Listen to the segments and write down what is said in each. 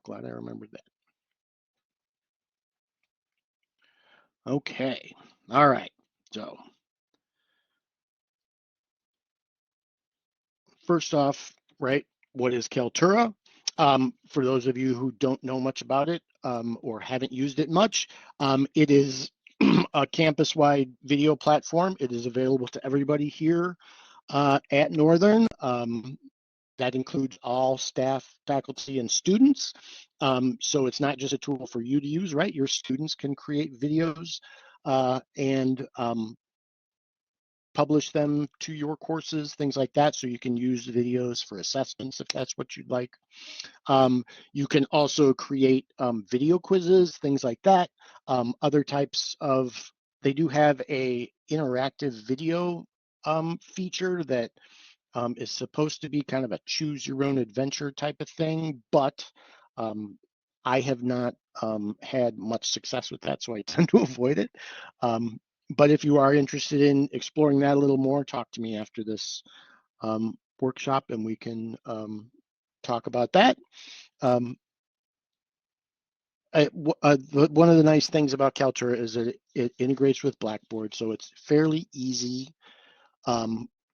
Glad I remembered that. Okay, all right, so first off, right, what is Kaltura? For those of you who don't know much about it or haven't used it much, it is a campus-wide video platform. It is available to everybody here at Northern. That includes all staff, faculty, and students. So it's not just a tool for you to use, right? Your students can create videos and publish them to your courses, things like that. So you can use videos for assessments if that's what you'd like. You can also create video quizzes, things like that. Other types of, they do have a interactive video feature that is supposed to be kind of a choose your own adventure type of thing, but I have not had much success with that, so I tend to avoid it. But if you are interested in exploring that a little more, talk to me after this workshop and we can talk about that. One of the nice things about Kaltura is that it integrates with Blackboard, so it's fairly easy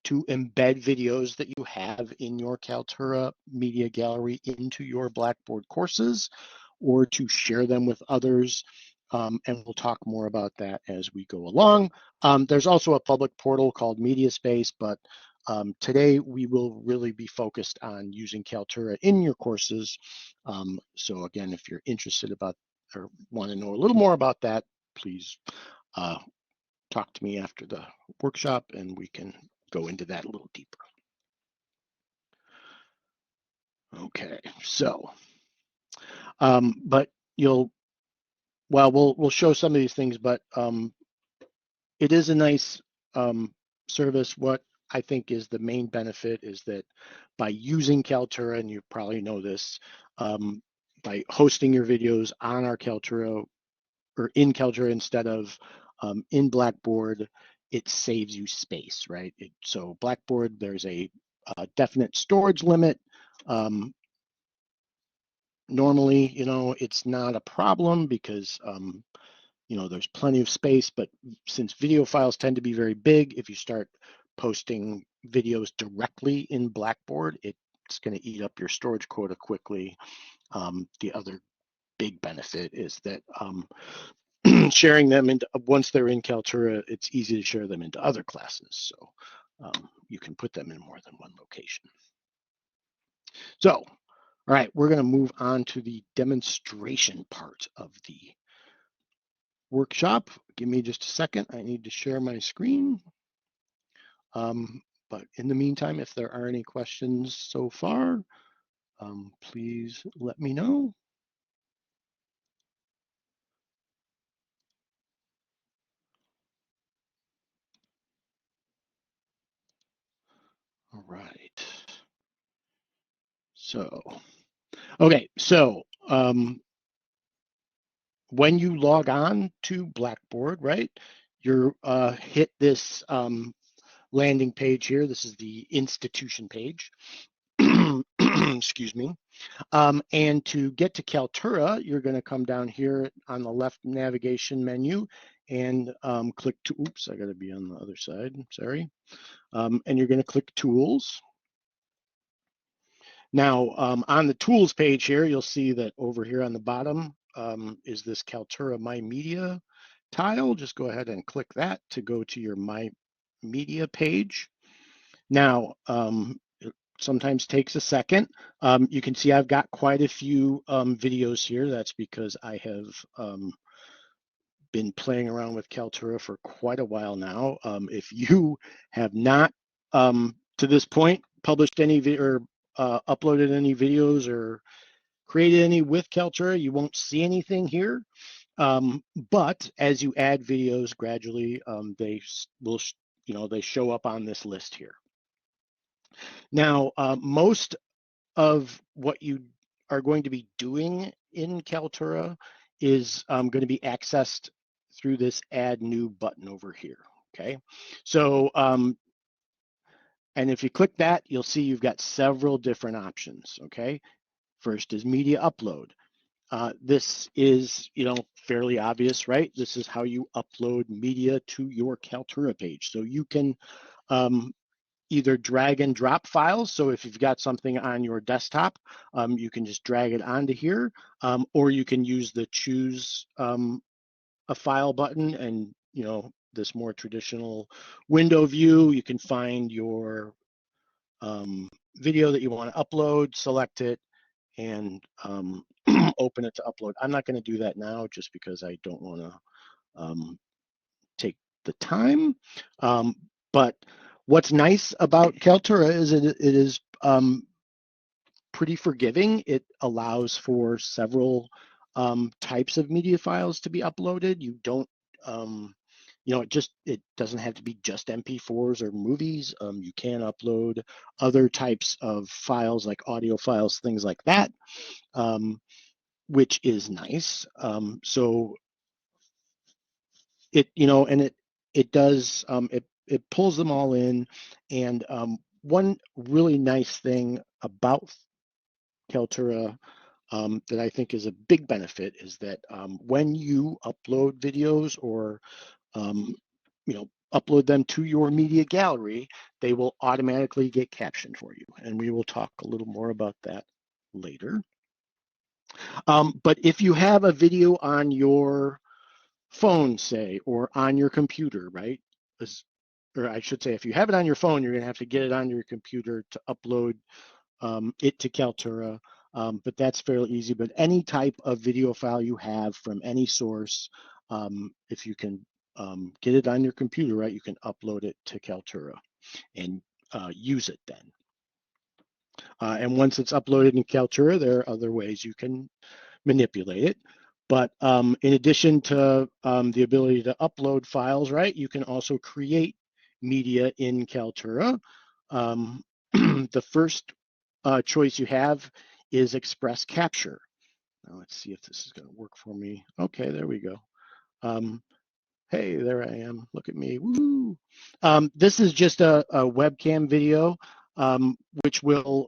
to embed videos that you have in your Kaltura media gallery into your Blackboard courses or to share them with others. And we'll talk more about that as we go along. There's also a public portal called MediaSpace, but today we will really be focused on using Kaltura in your courses. So again, if you're interested about or want to know a little more about that, please talk to me after the workshop and we can go into that a little deeper. Okay, so, but we'll show some of these things, but it is a nice service. What I think is the main benefit is that by using Kaltura, and you probably know this, by hosting your videos on our Kaltura or in Kaltura instead of in Blackboard, it saves you space, right? So Blackboard, there's a definite storage limit. Normally, it's not a problem because there's plenty of space, but since video files tend to be very big, if you start posting videos directly in Blackboard, it's going to eat up your storage quota quickly. The other big benefit is that sharing them into, once they're in Kaltura, it's easy to share them into other classes. So you can put them in more than one location. So, all right, we're going to move on to the demonstration part of the workshop. Give me just a second. I need to share my screen. But in the meantime, if there are any questions so far, please let me know. All right. So, okay, so when you log on to Blackboard, right, you're hit this landing page here. This is the institution page. Excuse me. And to get to Kaltura, you're going to come down here on the left navigation menu and click to, oops, I got to be on the other side, sorry. And you're going to click Tools. Now, on the Tools page here, you'll see that over here on the bottom is this Kaltura My Media tile. Just go ahead and click that to go to your My Media page. Now, it sometimes takes a second. You can see I've got quite a few videos here. That's because I have been playing around with Kaltura for quite a while now. If you have not, to this point, published any or uploaded any videos or created any with Kaltura, you won't see anything here. But as you add videos gradually, they will, they show up on this list here. Now, most of what you are going to be doing in Kaltura is going to be accessed through this Add New button over here, okay? So, and if you click that, you'll see you've got several different options, okay? First is Media Upload. This is, fairly obvious, right? This is how you upload media to your Kaltura page. So you can um, either drag and drop files. So if you've got something on your desktop, you can just drag it onto here, or you can use the choose a file button, and this more traditional window view. You can find your video that you want to upload, select it, and open it to upload. I'm not going to do that now just because I don't want to take the time. But what's nice about Kaltura is it is pretty forgiving. It allows for several types of media files to be uploaded. You don't, it doesn't have to be just MP4s or movies. You can upload other types of files like audio files, things like that, which is nice. So it does, it pulls them all in. And one really nice thing about Kaltura that I think is a big benefit is that when you upload videos or upload them to your media gallery, they will automatically get captioned for you. And we will talk a little more about that later. But if you have a video on your phone, say, or on your computer, right? Or I should say, if you have it on your phone, you're going to have to get it on your computer to upload it to Kaltura. But that's fairly easy. But any type of video file you have from any source, if you can get it on your computer, right, you can upload it to Kaltura and use it then. And once it's uploaded in Kaltura, there are other ways you can manipulate it. But in addition to the ability to upload files, right, you can also create media in Kaltura. The first choice you have is Express Capture. Now let's see if this is going to work for me. Okay, there we go. Hey, there I am. Look at me. Woo! This is just a webcam video, which will,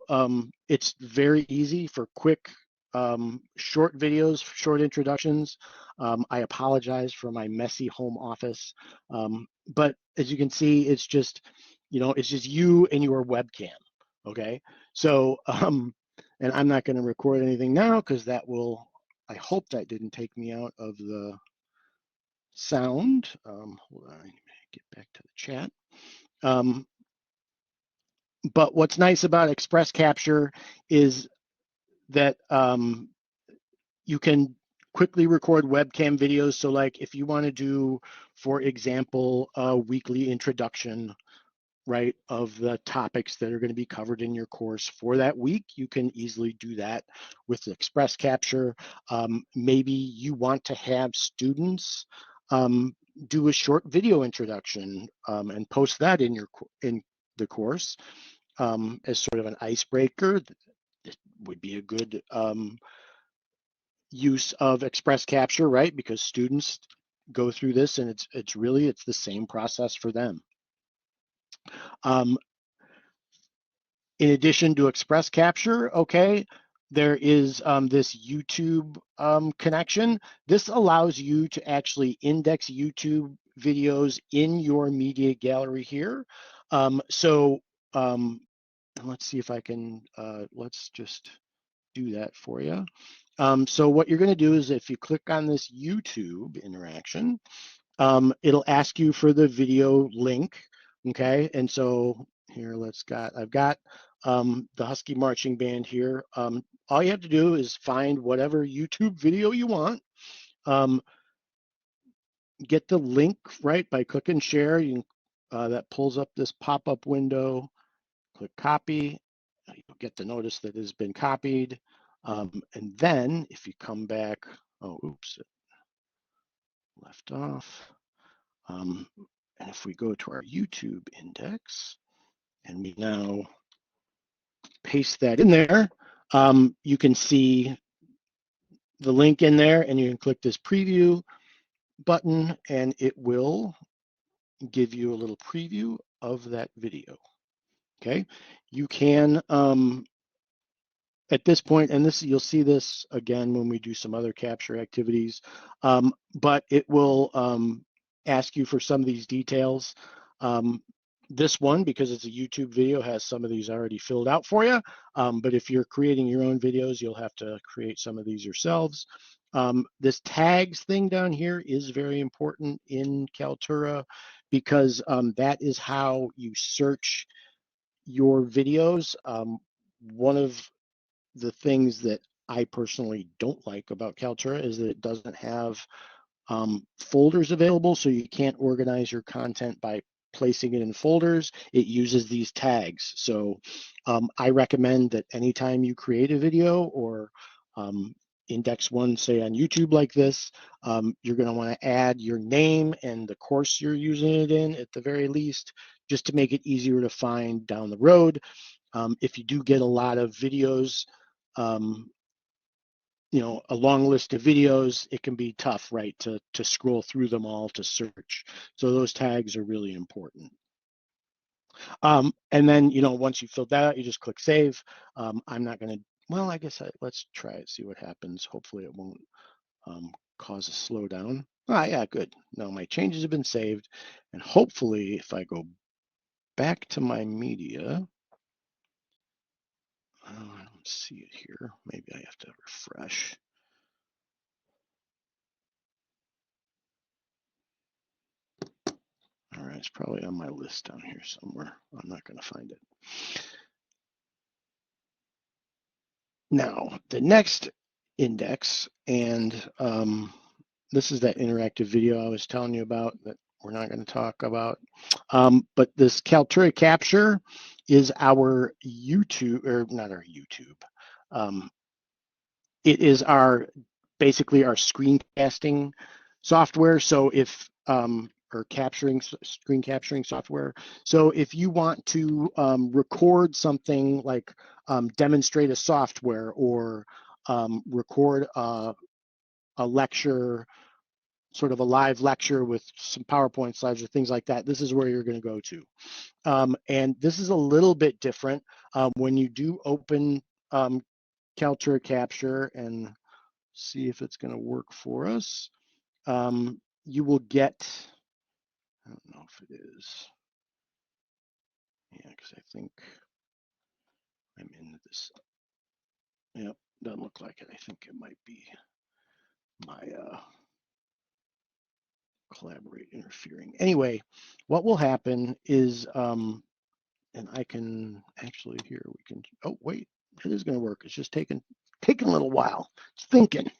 it's very easy for quick, short videos, short introductions. I apologize for my messy home office. But as you can see, it's just you and your webcam. Okay. So, and I'm not going to record anything now because that will, I hope that didn't take me out of the sound. Hold on, get back to the chat. But what's nice about Express Capture is that you can quickly record webcam videos. So like if you want to do, for example, a weekly introduction, right, of the topics that are going to be covered in your course for that week, you can easily do that with Express Capture. Maybe you want to have students do a short video introduction and post that in the course as sort of an icebreaker. It would be a good use of Express Capture, right? Because students go through this, and it's the same process for them. In addition to Express Capture, okay, there is this YouTube connection. This allows you to actually index YouTube videos in your media gallery here. So let's see if I can, let's just do that for you. So what you're going to do is if you click on this YouTube interaction, it'll ask you for the video link. Okay, and so here I've got the Husky Marching Band here. All you have to do is find whatever YouTube video you want. Get the link right by clicking share. That pulls up this pop-up window. Click copy. You'll get the notice that it has been copied. And then if you come back, oh, oops, it left off. And if we go to our YouTube index and we now paste that in there, you can see the link in there, and you can click this preview button and it will give you a little preview of that video. Okay, you can at this point, and this you'll see this again when we do some other capture activities, but it will ask you for some of these details. This one, because it's a YouTube video, has some of these already filled out for you. But if you're creating your own videos, you'll have to create some of these yourselves. This tags thing down here is very important in Kaltura because that is how you search your videos. One of the things that I personally don't like about Kaltura is that it doesn't have folders available, so you can't organize your content by placing it in folders. It uses these tags. So I recommend that anytime you create a video or index one, say on YouTube like this, you're going to want to add your name and the course you're using it in at the very least, just to make it easier to find down the road. If you do get a lot of videos, a long list of videos, it can be tough, right, to scroll through them all to search. So those tags are really important. And then, once you've filled that out, you just click save. I'm not going to, well, I guess let's try it, see what happens. Hopefully it won't cause a slowdown. Yeah, good. No, my changes have been saved. And hopefully if I go back to my media, I don't see it here. Maybe I have to refresh. All right, it's probably on my list down here somewhere. I'm not going to find it. Now, the next index, and this is that interactive video I was telling you about that we're not going to talk about. But this Kaltura capture is our YouTube, or not our YouTube. It is basically our screencasting software. So if or screen capturing software. So if you want to record something like demonstrate a software or record a lecture, sort of a live lecture with some PowerPoint slides or things like that, this is where you're going to go to. And this is a little bit different. When you do open Kaltura Capture and see if it's going to work for us, you will get, I don't know if it is, yeah, because I think I'm in this, yep, doesn't look like it. I think it might be my collaborate interfering. Anyway, what will happen is, and I can actually here, we can, oh, wait, it is going to work. It's just taking a little while. It's thinking.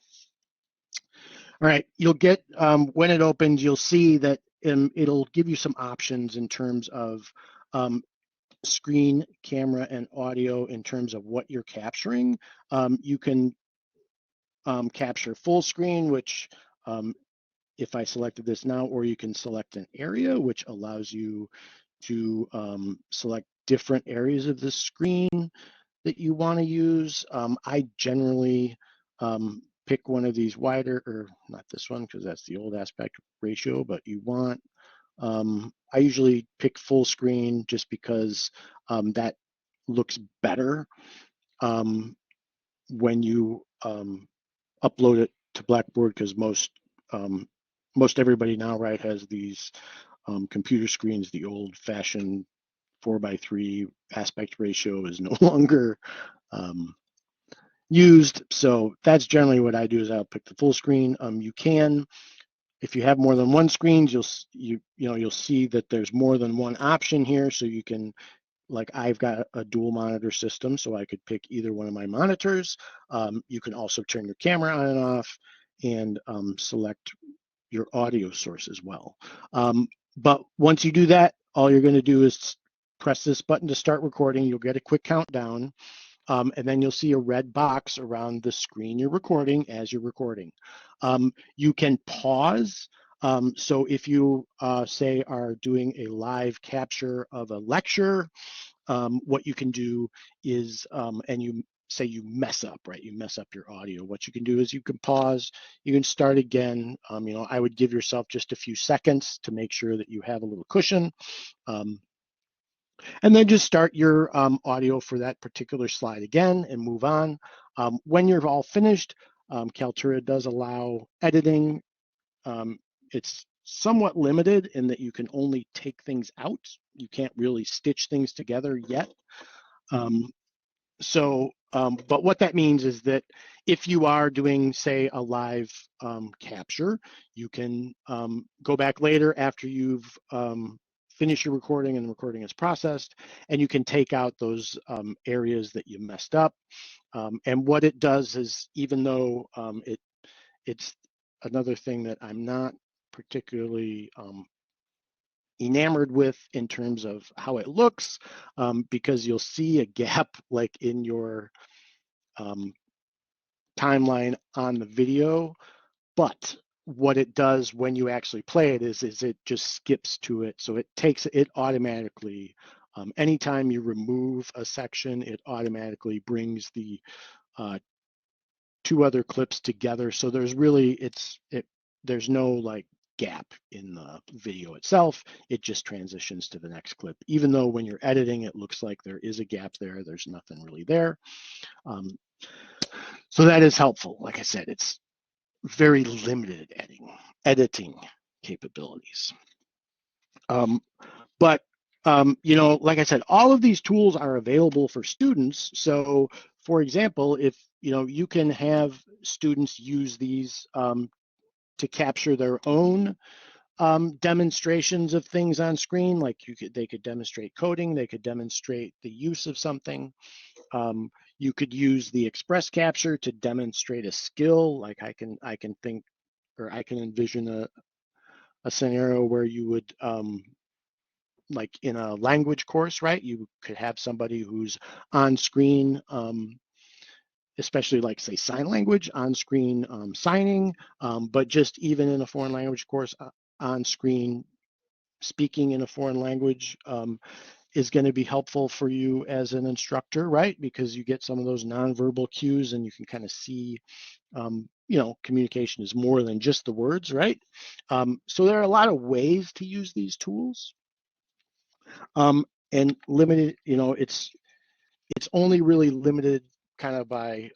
All right, you'll get, when it opens, you'll see that it'll give you some options in terms of screen, camera, and audio in terms of what you're capturing. You can capture full screen, which if I selected this now, or you can select an area, which allows you to select different areas of the screen that you want to use. I generally pick one of these wider, or not this one, because that's the old aspect ratio, but you want, I usually pick full screen just because that looks better when you upload it to Blackboard, because most everybody now, right, has these computer screens. The old-fashioned 4:3 aspect ratio is no longer used. So that's generally what I do, is I'll pick the full screen. You can, if you have more than one screen, you'll see that there's more than one option here. So you can, like I've got a dual monitor system, so I could pick either one of my monitors. You can also turn your camera on and off and select your audio source as well. But once you do that, all you're going to do is press this button to start recording. You'll get a quick countdown, and then you'll see a red box around the screen you're recording as you're recording. You can pause. So if you, say, are doing a live capture of a lecture, what you can do is, and you say you mess up, right? You mess up your audio. What you can do is you can pause, you can start again. I would give yourself just a few seconds to make sure that you have a little cushion. And then just start your audio for that particular slide again and move on. When you're all finished, Kaltura does allow editing. It's somewhat limited in that you can only take things out. You can't really stitch things together yet. Um, but what that means is that if you are doing, say, a live capture, you can go back later after you've finished your recording and the recording is processed, and you can take out those areas that you messed up. And what it does is, even though it's another thing that I'm not particularly enamored with in terms of how it looks, because you'll see a gap like in your timeline on the video, but what it does when you actually play it is it just skips to it. So it takes it automatically. Anytime you remove a section, it automatically brings the two other clips together. So there's really, there's no like gap in the video itself. It just transitions to the next clip. Even though when you're editing, it looks like there is a gap there, there's nothing really there. So that is helpful. Like I said, it's very limited editing capabilities. But like I said, all of these tools are available for students. So for example, if you can have students use these to capture their own demonstrations of things on screen, like they could demonstrate coding, they could demonstrate the use of something. You could use the express capture to demonstrate a skill. Like I can think, or I can envision a scenario where you would, like in a language course, right? You could have somebody who's on screen, especially like say sign language, on screen signing, but just even in a foreign language course, on screen speaking in a foreign language is going to be helpful for you as an instructor, right? Because you get some of those nonverbal cues and you can kind of see, communication is more than just the words, right? So there are a lot of ways to use these tools, and limited, it's only really limited kind of by,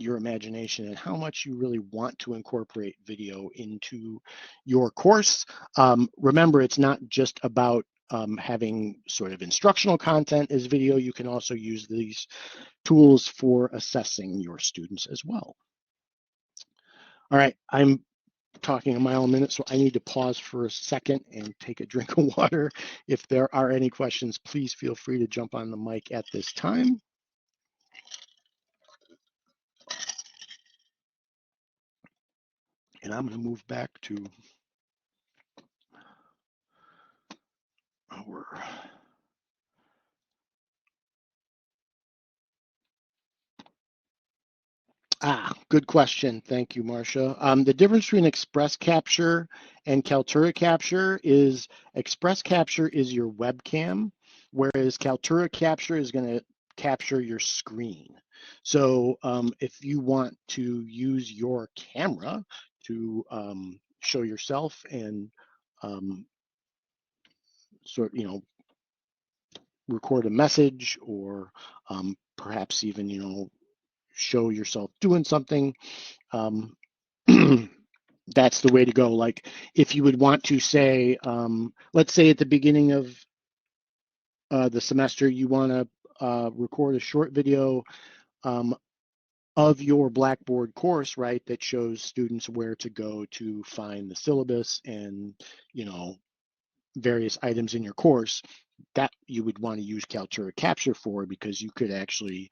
your imagination and how much you really want to incorporate video into your course. Remember, it's not just about having sort of instructional content as video. You can also use these tools for assessing your students as well. All right, I'm talking a mile a minute, so I need to pause for a second and take a drink of water. If there are any questions, please feel free to jump on the mic at this time. And I'm going to move back to our good question. Thank you, Marcia. The difference between Express Capture and Kaltura Capture is Express Capture is your webcam, whereas Kaltura Capture is going to capture your screen. So if you want to use your camera to show yourself and record a message, or perhaps even, show yourself doing something, that's the way to go. Like if you would want to say, let's say at the beginning of the semester, you want to record a short video of your Blackboard course, right, that shows students where to go to find the syllabus and, various items in your course, that you would want to use Kaltura Capture for, because you could actually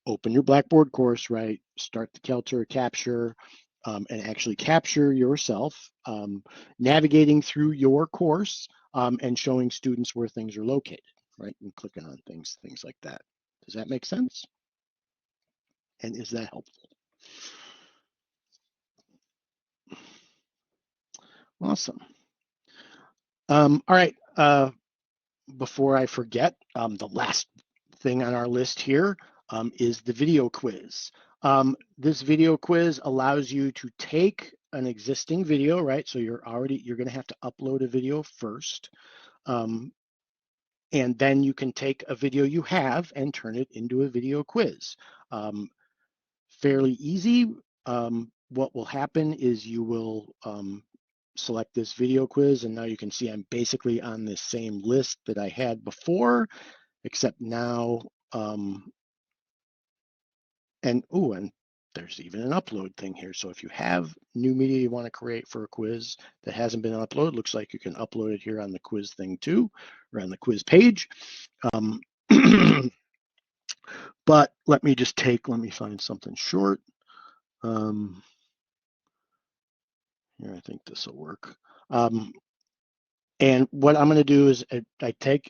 open your Blackboard course, right, start the Kaltura Capture, and actually capture yourself navigating through your course, and showing students where things are located, right, and clicking on things like that. Does that make sense? And is that helpful? Awesome. All right. Before I forget, the last thing on our list here is the video quiz. This video quiz allows you to take an existing video, right? So you're going to have to upload a video first. And then you can take a video you have and turn it into a video quiz. Fairly easy. What will happen is you will select this video quiz, and now you can see I'm basically on this same list that I had before, except now, and there's even an upload thing here. So if you have new media you want to create for a quiz that hasn't been uploaded, looks like you can upload it here on the quiz thing too, or on the quiz page. But let me find something short. Here, I think this will work. And what I'm going to do is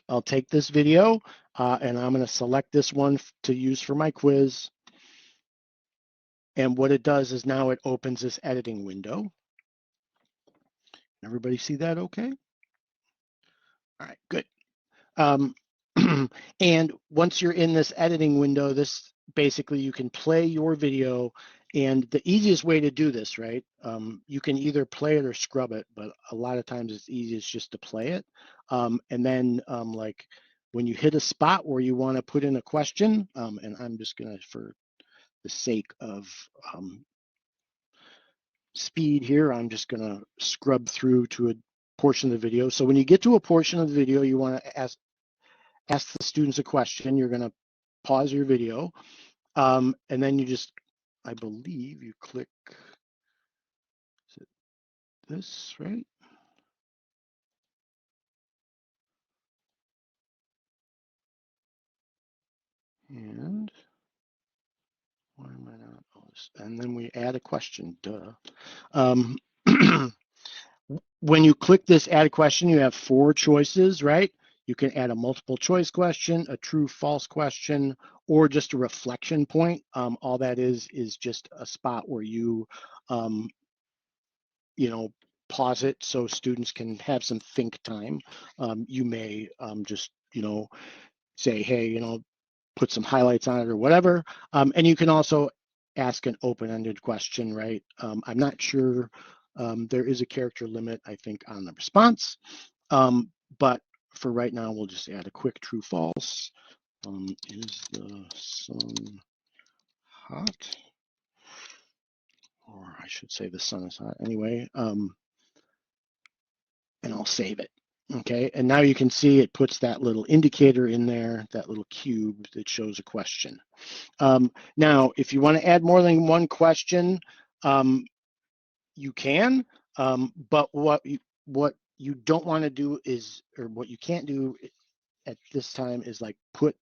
I'll take this video and I'm going to select this one to use for my quiz. And what it does is now it opens this editing window. Everybody see that okay? All right, good. And once you're in this editing window, this basically you can play your video. And the easiest way to do this, right? You can either play it or scrub it, but a lot of times it's easiest just to play it. And then like when you hit a spot where you want to put in a question, and I'm just gonna, for the sake of speed here, I'm just gonna scrub through to a portion of the video. So when you get to a portion of the video, you want to ask the students a question. You're going to pause your video, and then you just, I believe you click, is it this, right? And why am I not? Oh, and then we add a question, duh. When you click this add a question, you have 4 choices, right? You can add a multiple choice question, a true false question, or just a reflection point. All that is just a spot where you, pause it so students can have some think time. You may just, say, hey, put some highlights on it or whatever. And you can also ask an open-ended question, right? I'm not sure. There is a character limit, I think, on the response. But for right now, we'll just add a quick true false. Is the sun hot? Or I should say the sun is hot anyway. And I'll save it. Okay, and now you can see it puts that little indicator in there, that little cube that shows a question. Now, if you want to add more than one question, you can, but what you don't want to do is, or what you can't do at this time is like put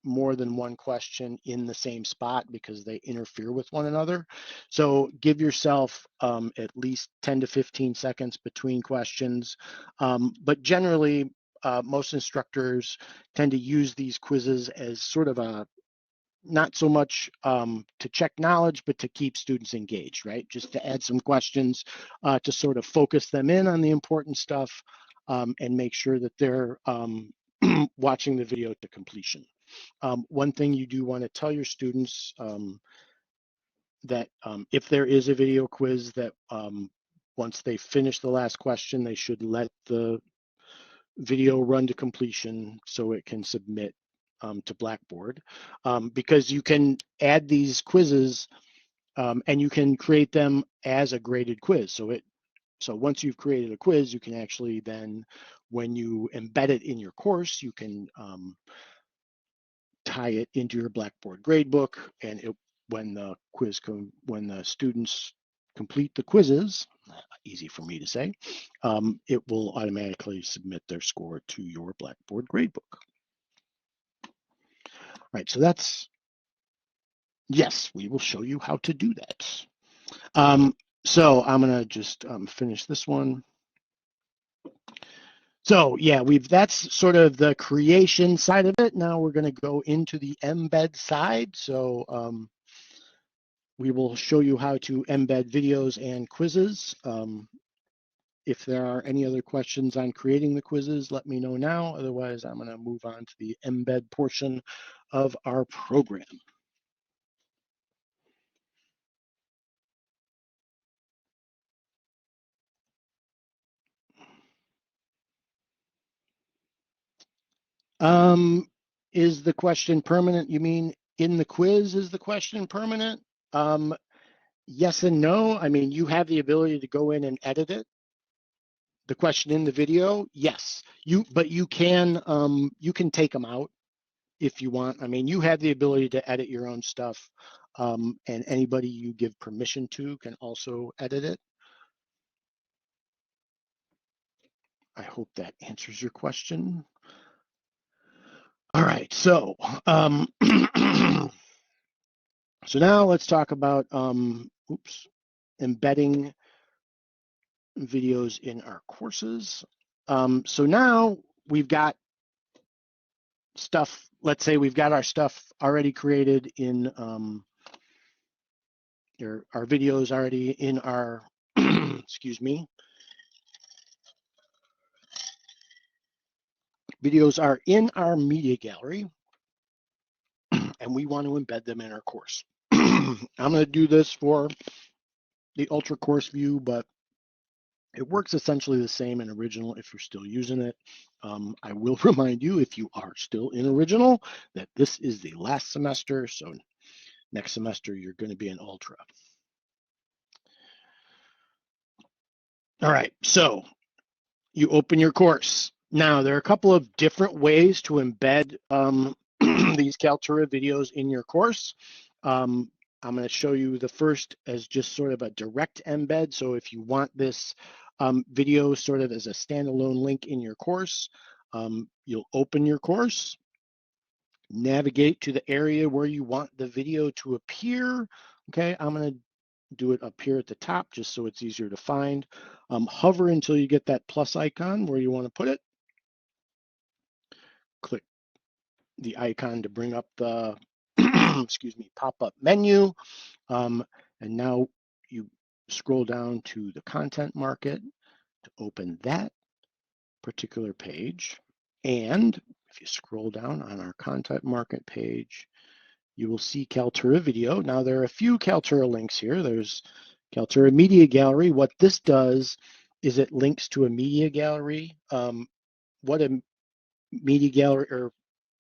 more than one question in the same spot because they interfere with one another. So give yourself at least 10 to 15 seconds between questions. But generally, most instructors tend to use these quizzes as sort of a, not so much to check knowledge, but to keep students engaged, right? Just to add some questions to sort of focus them in on the important stuff and make sure that they're watching the video to completion. One thing you do want to tell your students that if there is a video quiz that once they finish the last question, they should let the video run to completion so it can submit to Blackboard, because you can add these quizzes and you can create them as a graded quiz. So once you've created a quiz, you can actually then, when you embed it in your course, you can tie it into your Blackboard gradebook, and when the students complete the quizzes, easy for me to say, it will automatically submit their score to your Blackboard gradebook. Right, so yes, we will show you how to do that. So I'm gonna just finish this one. So yeah, that's sort of the creation side of it. Now we're going to go into the embed side. So we will show you how to embed videos and quizzes. If there are any other questions on creating the quizzes, let me know now. Otherwise, I'm going to move on to the embed portion of our program. Is the question permanent? You mean in the quiz, is the question permanent? Yes and no. I mean, you have the ability to go in and edit it. The question in the video, yes. But you can take them out if you want. I mean, you have the ability to edit your own stuff, and anybody you give permission to can also edit it. I hope that answers your question. All right, so so now let's talk about embedding videos in our courses. So now we've got stuff. Let's say we've got our stuff already created in our videos already in our excuse me. Videos are in our media gallery, and we want to embed them in our course. I'm going to do this for the Ultra course view, but it works essentially the same in original if you're still using it. I will remind you, if you are still in original, that this is the last semester. So next semester, you're going to be in Ultra. All right, so you open your course. Now, there are a couple of different ways to embed these Kaltura videos in your course. I'm going to show you the first as just sort of a direct embed. So if you want this video sort of as a standalone link in your course, you'll open your course, navigate to the area where you want the video to appear. Okay, I'm going to do it up here at the top just so it's easier to find. Hover until you get that plus icon where you want to put it. Click the icon to bring up the excuse me, pop-up menu. And now you scroll down to the content market to open that particular page. And if you scroll down on our content market page, you will see Kaltura video. Now there are a few Kaltura links here. There's Kaltura Media Gallery. What this does is it links to a media gallery. What a media gallery, or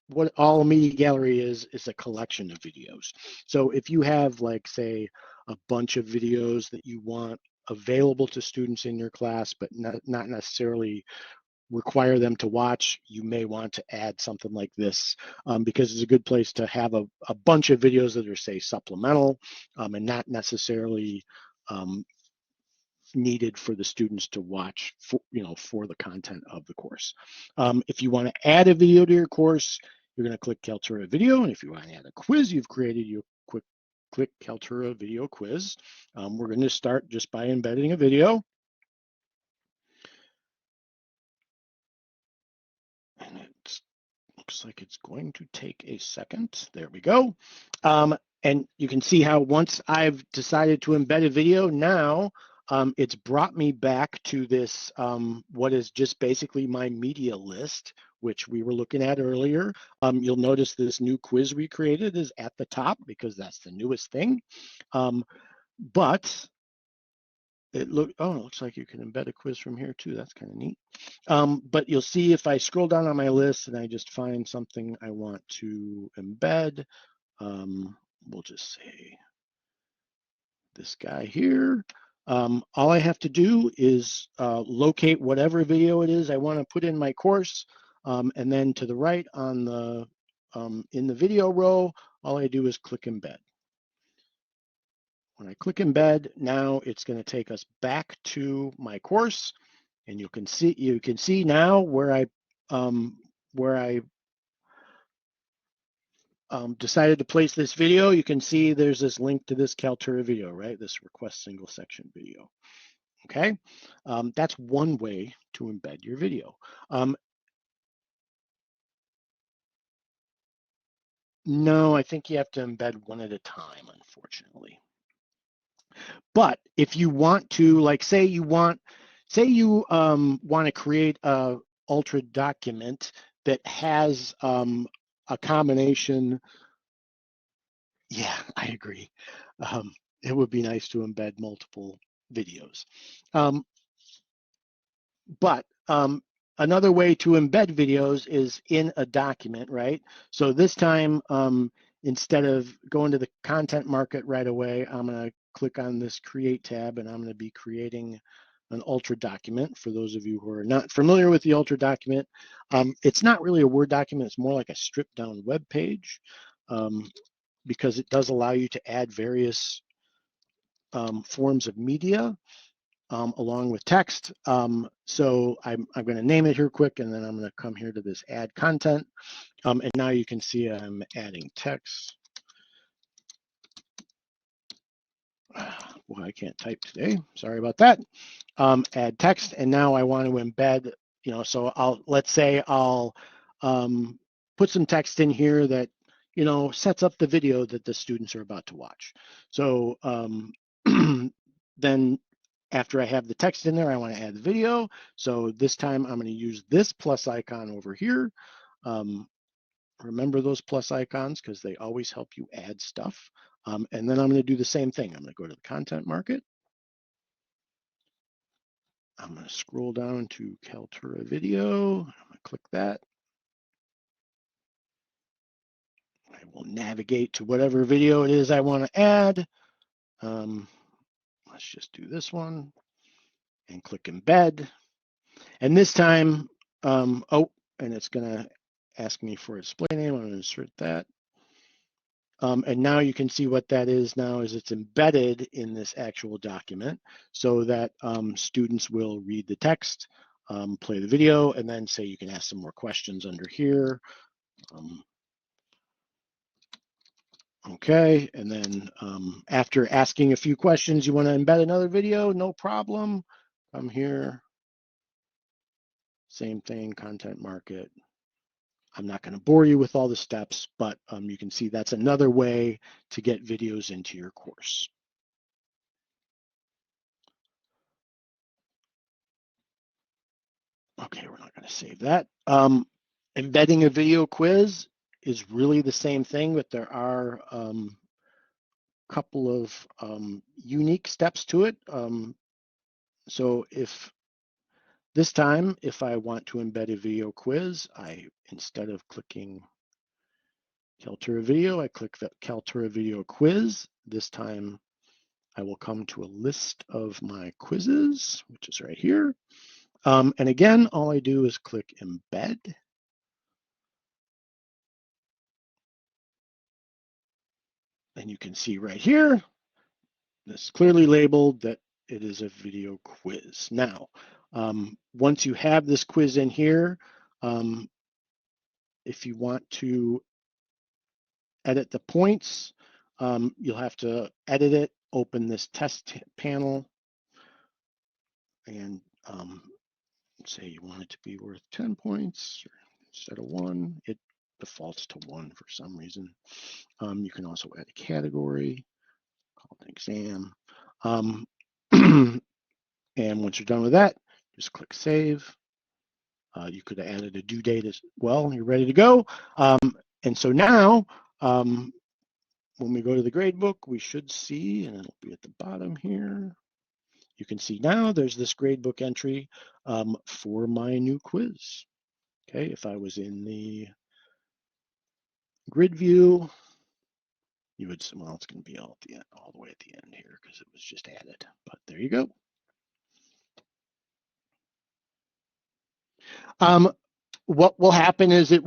what all a media gallery is a collection of videos. So if you have, like, say, a bunch of videos that you want available to students in your class, but not necessarily require them to watch, you may want to add something like this, because it's a good place to have a bunch of videos that are, say, supplemental, and not necessarily needed for the students to watch for the content of the course. If you want to add a video to your course, you're going to click Kaltura video, and if you want to add a quiz you've created, you click Kaltura video quiz. We're going to start just by embedding a video. And it looks like it's going to take a second. There we go. And you can see how once I've decided to embed a video, now it's brought me back to this, what is just basically my media list, which we were looking at earlier. You'll notice this new quiz we created is at the top because that's the newest thing. But it looks like you can embed a quiz from here too. That's kind of neat. But you'll see if I scroll down on my list and I just find something I want to embed, we'll just say this guy here. All I have to do is locate whatever video it is I want to put in my course, and then to the right on the in the video row, all I do is click embed. When I click embed, now it's going to take us back to my course, and you can see now where I decided to place this video. You can see there's this link to this Kaltura video, right? This request single section video. Okay, that's one way to embed your video. No, I think you have to embed one at a time, unfortunately. But if you want to, like, say you want to create a Ultra document that has a combination. Yeah, I agree. It would be nice to embed multiple videos. But another way to embed videos is in a document, right? So this time, instead of going to the content market right away, I'm going to click on this create tab and I'm going to be creating an Ultra document. For those of you who are not familiar with the Ultra document, it's not really a Word document, it's more like a stripped down web page, because it does allow you to add various forms of media along with text. So I'm going to name it here quick, and then I'm going to come here to this add content. And now you can see I'm adding text. Boy, I can't type today. Sorry about that. Add text, and now I want to embed, so let's say I'll put some text in here that, sets up the video that the students are about to watch. So then after I have the text in there, I want to add the video. So this time I'm going to use this plus icon over here. Remember those plus icons because they always help you add stuff. And then I'm going to do the same thing. I'm going to go to the content market. I'm going to scroll down to Kaltura video. I'm going to click that. I will navigate to whatever video it is I want to add. Let's just do this one and click embed. And this time, and it's going to ask me for a display name. I'm going to insert that. And now you can see what that is now is it's embedded in this actual document so that students will read the text, play the video, and then say you can ask some more questions under here. Okay, and then after asking a few questions, you want to embed another video, no problem. Come here, same thing, content market. I'm not going to bore you with all the steps, but you can see that's another way to get videos into your course. Okay, we're not going to save that. Embedding a video quiz is really the same thing, but there are a couple of unique steps to it. So if this time, if I want to embed a video quiz, instead of clicking Kaltura video, I click the Kaltura video quiz. This time I will come to a list of my quizzes, which is right here. And again, all I do is click embed. And you can see right here, this clearly labeled that it is a video quiz. Now, once you have this quiz in here, if you want to edit the points, you'll have to edit it, open this test panel, and say you want it to be worth 10 points instead of 1. It defaults to 1 for some reason. You can also add a category called an exam. And once you're done with that, just click save. You could have added a due date as well. You're ready to go. And so now, when we go to the gradebook, we should see, and it'll be at the bottom here. You can see now there's this gradebook entry for my new quiz. Okay, if I was in the grid view, you would, well, it's going to be all the way at the end here because it was just added. But there you go. What will happen is it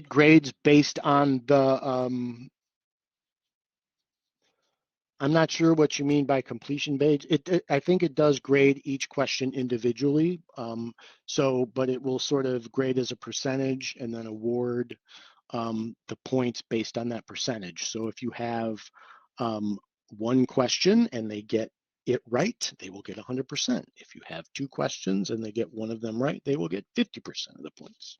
grades based on the I'm not sure what you mean by completion based. I think it does grade each question individually. But it will sort of grade as a percentage and then award the points based on that percentage. So if you have one question and they get it right, they will get 100%. If you have 2 questions and they get one of them right, they will get 50% of the points.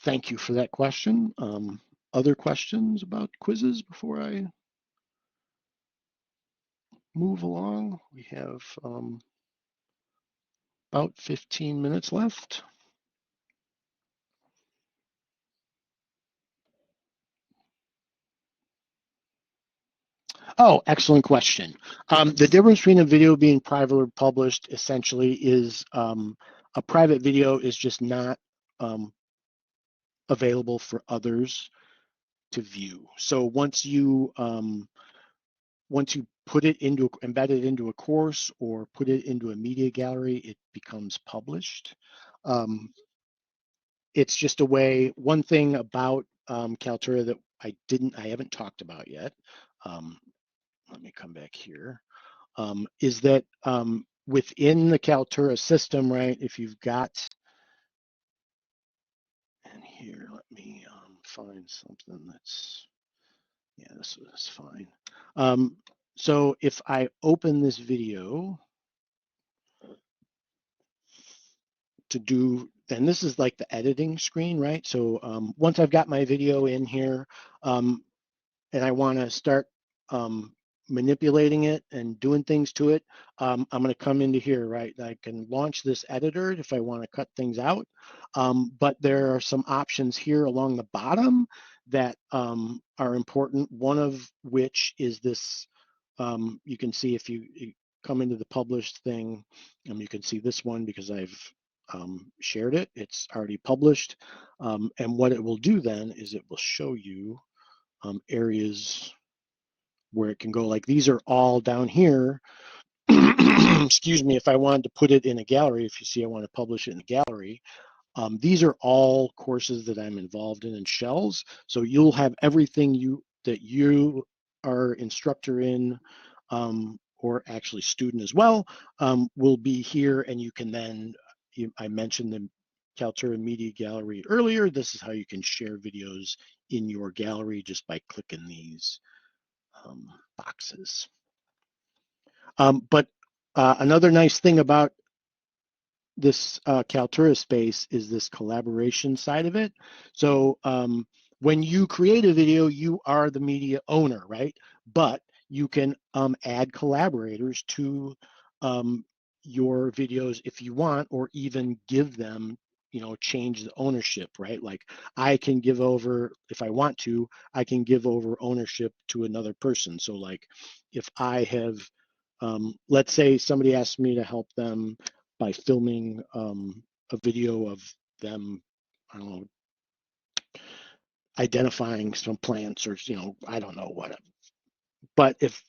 Thank you for that question. Other questions about quizzes before I move along? We have about 15 minutes left. Oh, excellent question. The difference between a video being private or published essentially is a private video is just not um, available for others to view. So once you put it into embed it into a course or put it into a media gallery, it becomes published. Um, it's just a way. One thing about Kaltura that I haven't talked about yet. Um, let me come back here. Is that within the Kaltura system, right? If you've got, and here, let me find something that's, yeah, this is fine. So if I open this video to do, and this is like the editing screen, right? So once I've got my video in here, um, and I want to start manipulating it and doing things to it, I'm going to come into here, right? I can launch this editor if I want to cut things out, but there are some options here along the bottom that are important, one of which is this, you can see if you come into the published thing, you can see this one because I've shared it. It's already published. And what it will do then is it will show you areas where it can go. Like these are all down here. Excuse me, if I wanted to put it in a gallery, if you see I want to publish it in a gallery, these are all courses that I'm involved in shells. So you'll have everything that you are instructor in, or actually student as well, will be here, and you can then, I mentioned the Kaltura Media Gallery earlier. This is how you can share videos in your gallery just by clicking these boxes. But another nice thing about this Kaltura space is this collaboration side of it. So when you create a video, you are the media owner, right? But you can add collaborators to your videos if you want, or even give them, change the ownership, right? Like I can give over, if I want to, I can give over ownership to another person. So like if I have, let's say somebody asks me to help them by filming a video of them, I don't know, identifying some plants, or I don't know what. But if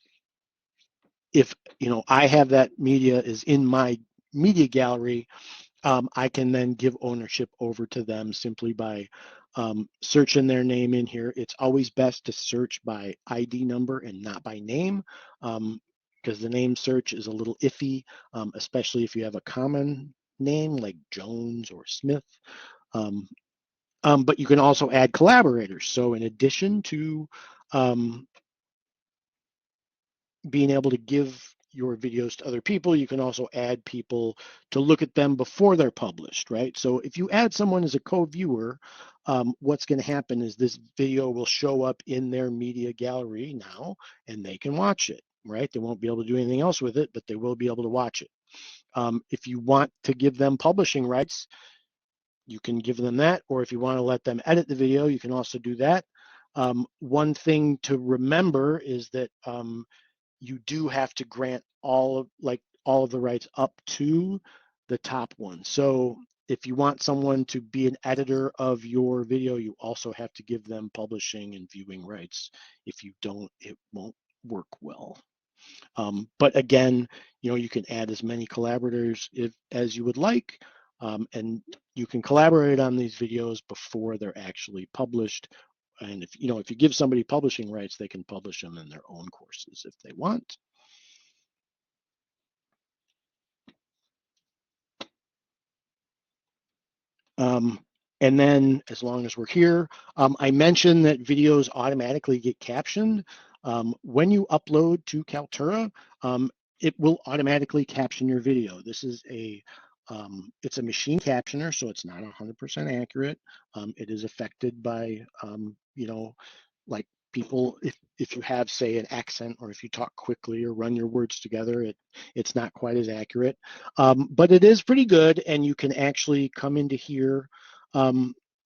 I have that media is in my media gallery, I can then give ownership over to them simply by searching their name in here. It's always best to search by ID number and not by name, because the name search is a little iffy, especially if you have a common name like Jones or Smith. Um, but you can also add collaborators. So in addition to being able to give your videos to other people, you can also add people to look at them before they're published, right? So if you add someone as a co-viewer, what's going to happen is this video will show up in their media gallery now, and they can watch it, right? They won't be able to do anything else with it, but they will be able to watch it. If you want to give them publishing rights, you can give them that, or if you want to let them edit the video, you can also do that. One thing to remember is that you do have to grant all of the rights up to the top one. So if you want someone to be an editor of your video, you also have to give them publishing and viewing rights. If you don't, it won't work well. But again, you can add as many collaborators as you would like, and you can collaborate on these videos before they're actually published. And if you give somebody publishing rights, they can publish them in their own courses if they want. And then as long as we're here, I mentioned that videos automatically get captioned. When you upload to Kaltura, it will automatically caption your video. This is it's a machine captioner, so it's not 100% accurate. It is affected by, like people, if you have, say, an accent, or if you talk quickly or run your words together, it's not quite as accurate. But it is pretty good, and you can actually come into here,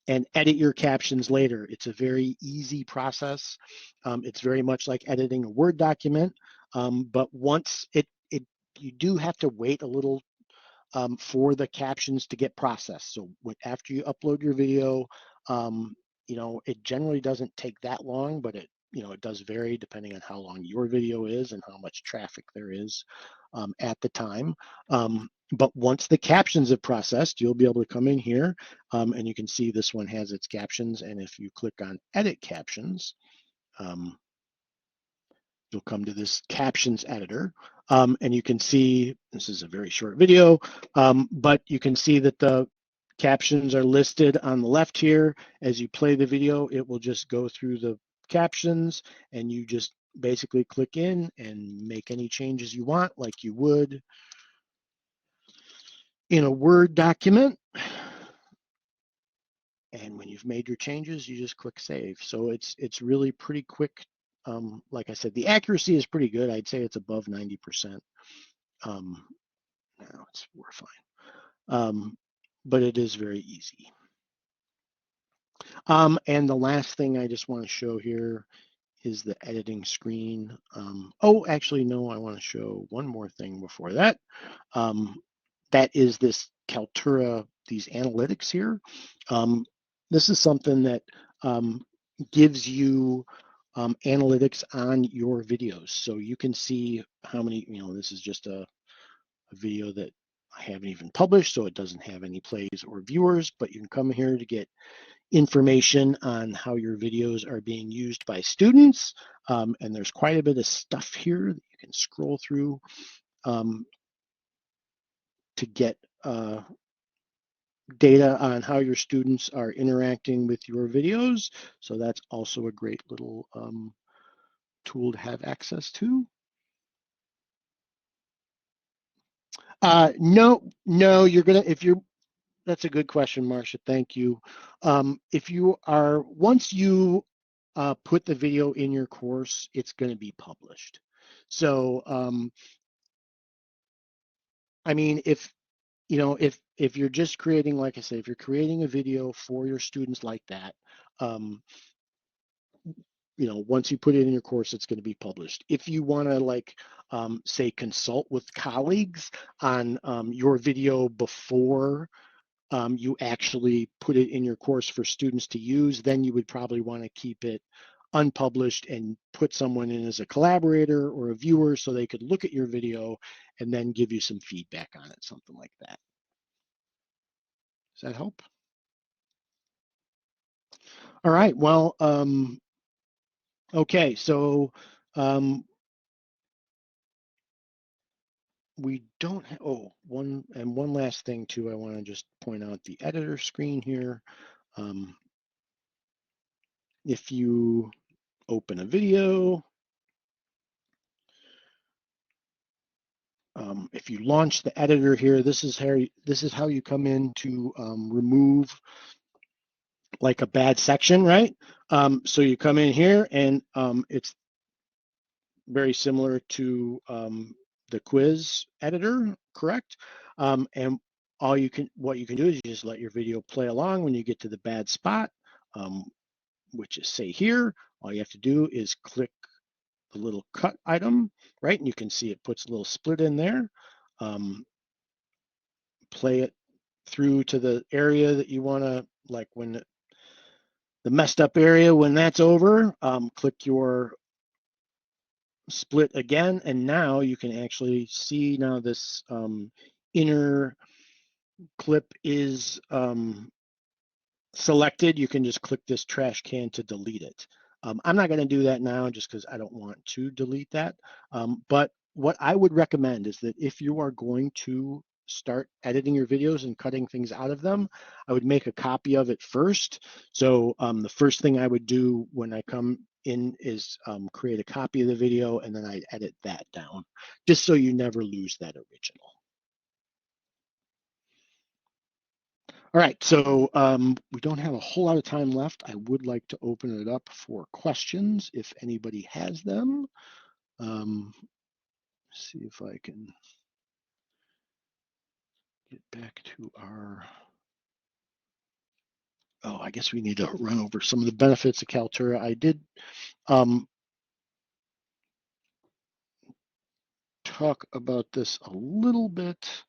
and edit your captions later. It's a very easy process. It's very much like editing a Word document, but once you do have to wait a little for the captions to get processed. So after you upload your video, it generally doesn't take that long, but it does vary depending on how long your video is and how much traffic there is at the time. But once the captions have processed, you'll be able to come in here and you can see this one has its captions. And if you click on Edit Captions, you'll come to this captions editor, and you can see this is a very short video, but you can see that the captions are listed on the left here. As you play the video, it will just go through the captions, and you just basically click in and make any changes you want, like you would in a Word document. And when you've made your changes, you just click save. So it's really pretty quick. Like I said, the accuracy is pretty good. I'd say it's above 90%. Now we're fine. But it is very easy. And the last thing I just want to show here is the editing screen. Oh, actually, no, I want to show one more thing before that. That is this Kaltura, these analytics here. This is something that gives you analytics on your videos. So you can see how many, this is just a video that I haven't even published, so it doesn't have any plays or viewers, but you can come here to get information on how your videos are being used by students. And there's quite a bit of stuff here that you can scroll through to get data on how your students are interacting with your videos. So that's also a great little tool to have access to. No, that's a good question, Marcia. Thank you. Once you put the video in your course, it's going to be published. So, I mean, if you're just creating, like I said, if you're creating a video for your students like that, once you put it in your course, it's going to be published. If you want to say consult with colleagues on your video before you actually put it in your course for students to use, then you would probably want to keep it unpublished and put someone in as a collaborator or a viewer so they could look at your video and then give you some feedback on it, something like that. Does that help? All right, well, okay, so we don't have, one last thing too, I want to just point out the editor screen here. If you open a video, if you launch the editor here, this is how you come in to remove like a bad section, right? So you come in here and it's very similar to the quiz editor, correct? And what you can do is you just let your video play along. When you get to the bad spot, which is say here, all you have to do is click the little cut item, right? And you can see it puts a little split in there. Play it through to the area that you want to, like when the messed up area, when that's over, click your split again, and now you can actually see now this inner clip is selected. You can just click this trash can to delete it. I'm not going to do that now just because I don't want to delete that. But what I would recommend is that if you are going to start editing your videos and cutting things out of them, I would make a copy of it first. So the first thing I would do when I come in is create a copy of the video, and then I edit that down, just so you never lose that original. All right, so we don't have a whole lot of time left. I would like to open it up for questions if anybody has them. See if I can get back to our Oh, I guess we need to run over some of the benefits of Kaltura. I did um, talk about this a little bit.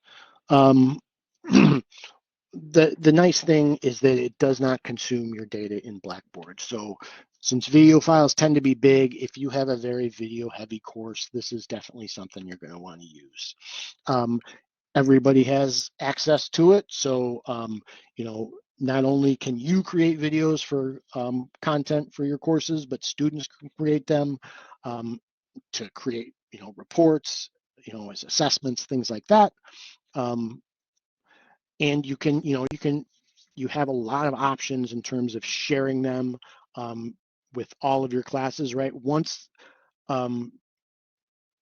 Um, the nice thing is that it does not consume your data in Blackboard. So since video files tend to be big, if you have a very video heavy course, this is definitely something you're going to want to use. Everybody has access to it. So, you know, not only can you create videos for content for your courses, but students can create them to create, you know, reports, you know, as assessments, things like that. Um, and you can, you have a lot of options in terms of sharing them with all of your classes, right? Once um,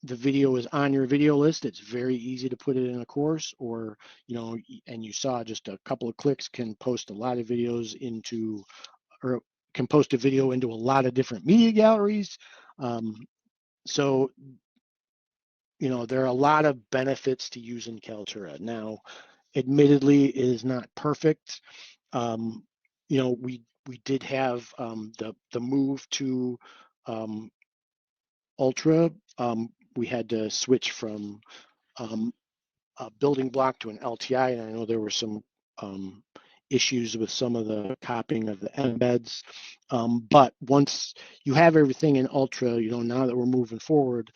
the video is on your video list, it's very easy to put it in a course, or, you know, and you saw just a couple of clicks can post a lot of videos into, or can post a video into a lot of different media galleries. Um, so, you know, there are a lot of benefits to using Kaltura. Now, admittedly, it is not perfect. Um, you know, we did have the move to Ultra. We had to switch from um, a building block to an LTI, and I know there were some um, issues with some of the copying of the embeds. But once you have everything in Ultra, you know, now that we're moving forward,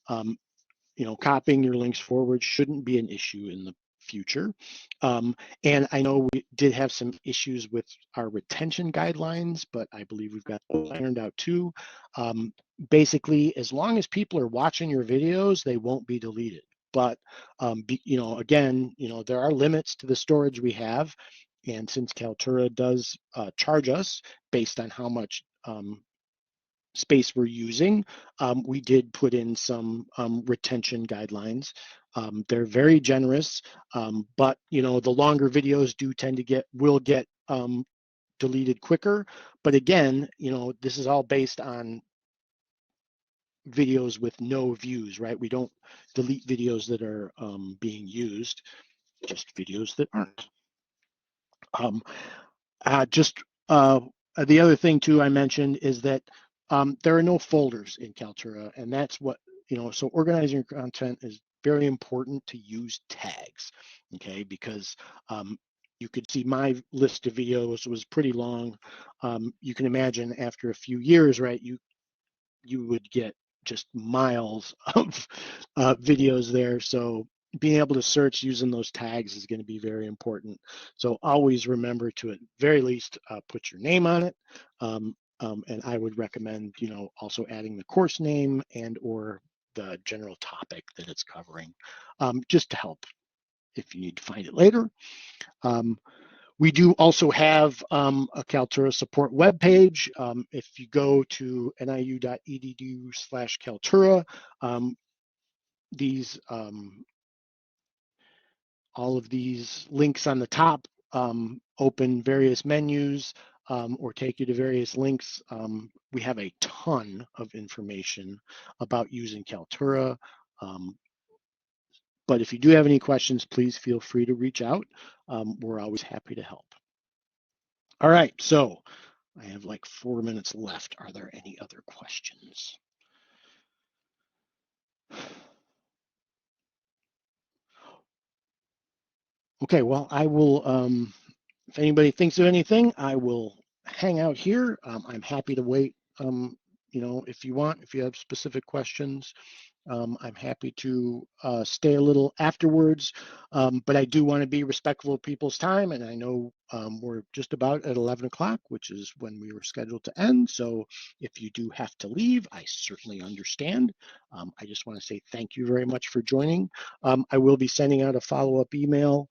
um, you know, copying your links forward shouldn't be an issue in the future. And I know we did have some issues with our retention guidelines, but I believe we've got those ironed out too. Basically, as long as people are watching your videos, they won't be deleted. But you know, again, you know, there are limits to the storage we have, and since Kaltura does charge us based on how much space we're using, we did put in some retention guidelines. They're very generous, but you know, the longer videos do tend to will get deleted quicker. But again, you know, this is all based on videos with no views, right? We don't delete videos that are being used, just videos that aren't. Um, just the other thing too I mentioned is that there are no folders in Kaltura, and that's what, you know. So organizing your content is very important to use tags, okay? Because you could see my list of videos was pretty long. You can imagine after a few years, right? You would get just miles of videos there. So being able to search using those tags is going to be very important. So always remember to at very least put your name on it. And I would recommend, you know, also adding the course name and or the general topic that it's covering, just to help if you need to find it later. Um, we do also have a Kaltura support webpage. If you go to niu.edu/Kaltura, um, these all of these links on the top open various menus or take you to various links. We have a ton of information about using Kaltura. Um, but if you do have any questions, please feel free to reach out. We're always happy to help. All right, so I have like 4 minutes left. Are there any other questions? Okay, well, I will, if anybody thinks of anything, I will hang out here. I'm happy to wait, you know, if you want, if you have specific questions. I'm happy to stay a little afterwards, but I do want to be respectful of people's time. And I know we're just about at 11 o'clock, which is when we were scheduled to end. So if you do have to leave, I certainly understand. I just want to say thank you very much for joining. I will be sending out a follow-up email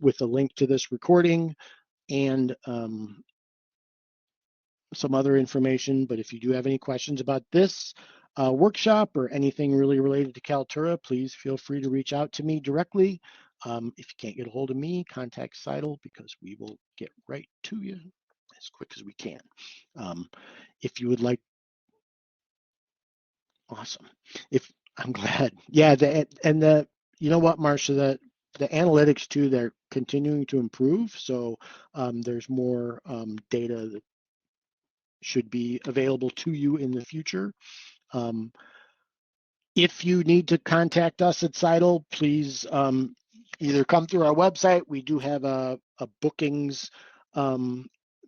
with a link to this recording and some other information. But if you do have any questions about this workshop or anything really related to Kaltura, please feel free to reach out to me directly. If you can't get a hold of me, contact Seidel because we will get right to you as quick as we can. If you would like, awesome. If I'm glad, yeah. And you know what, Marcia, that the analytics too, they're continuing to improve. So there's more data that should be available to you in the future. Um, if you need to contact us at Seidel, please either come through our website. We do have a bookings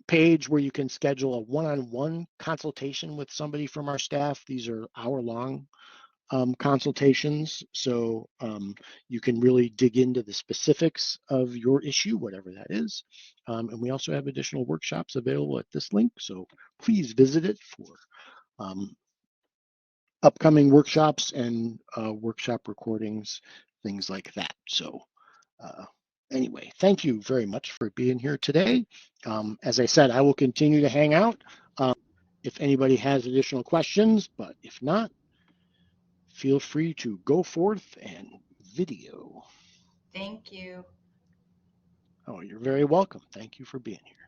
page where you can schedule a one-on-one consultation with somebody from our staff. These are hour-long consultations, so you can really dig into the specifics of your issue, whatever that is. And we also have additional workshops available at this link, so please visit it for upcoming workshops and workshop recordings, things like that. So anyway, thank you very much for being here today. As I said, I will continue to hang out if anybody has additional questions, but if not, feel free to go forth and video. Thank you. Oh, you're very welcome. Thank you for being here.